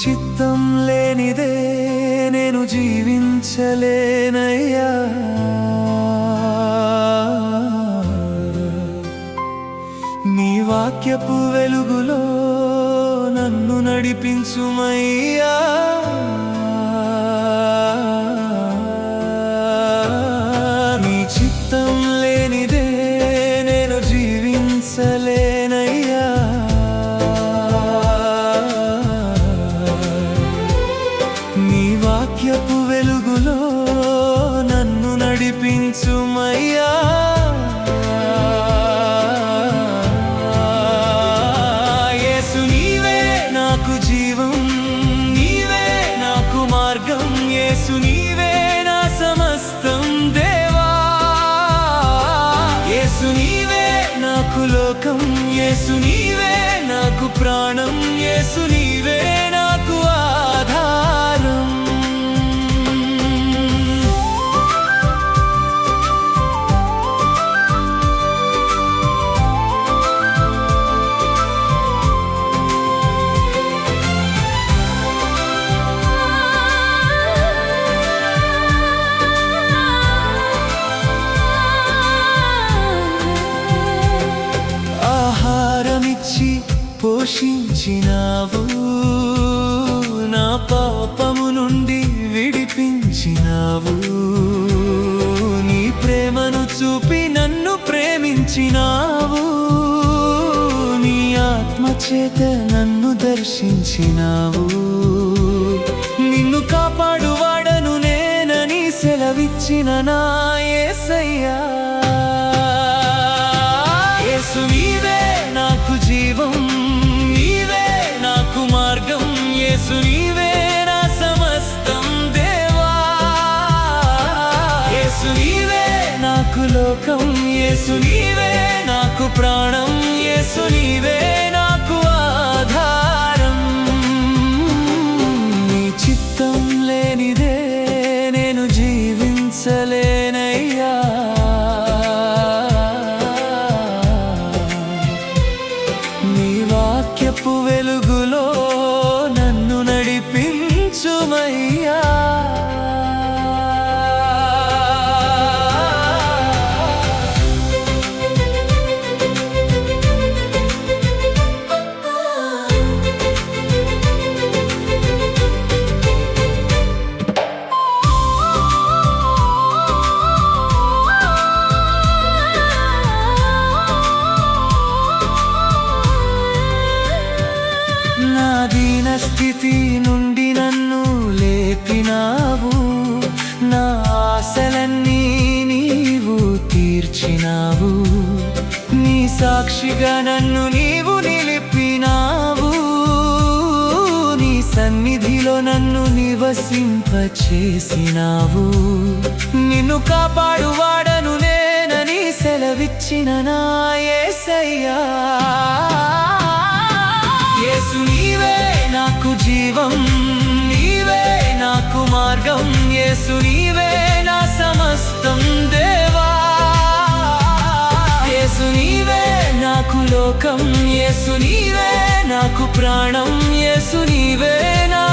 చిత్తం లేనిదే నేను జీవించలేనయ్యా. నీ వాక్యపు వెలుగులో నన్ను నడిపించుమయ్యా. నీ చిత్తం లేనిదే నేను జీవించలేనయ్యా. నీ వాక్యపు వెలుగులో నన్ను నడిపించుమయ్యా. యేసు నీవే నాకు జీవం, నీవే నాకు మార్గం, యేసు నీవే నా సమస్తం దేవా. యేసు నీవే నాకు లోకం, యేసు నీవే నాకు ప్రాణం, యేసు నీవే నాకు ఆధారం. ఆహారమిచ్చి పోషించినావు, నా పాపము నుండి విడిపించినావు. నీ ప్రేమను చూపి నన్ను ప్రేమించినావు, నీ ఆత్మచేత నన్ను దర్శించినావు. నిన్ను కాపాడువాడను నేనని సెలవిచ్చిన నా యేసయ్యా. యేసు నీవే నాకు జీవం, నీవే నాకు మార్గం, యేసు నీవే నా సమస్తం దేవా. యేసు నీవే నాకు లోకం, యేసు నీవే నాకు ప్రాణం, యేసు నీవే నాకు ఆధారం. నీ చిత్తం లేనిదే నేను జీవించలేనయ్యా. నీ వాక్యపు వెలుగులో నన్ను నడిపించుమయ్యా. నా దీన స్థితి నుండి నన్ను లేపినావు, నా ఆశలన్నీ నీవు తీర్చినావు. నీ సాక్షిగా నన్ను నీవు నిలిపినావు, నీ సన్నిధిలో నన్ను నివసింపచేసినావు. నిన్ను కాపాడువాడను నేనని సెలవిచ్చిన నా యేసయ్యా. యేసు నీవే నాకు జీవం, నీవే నాకు మార్గం, యేసు నీవే నా సమస్తం దేవా. యేసు నీవే నాకు లోకం, యేసు నీవే నాకు ప్రాణం, యేసు నీవే నా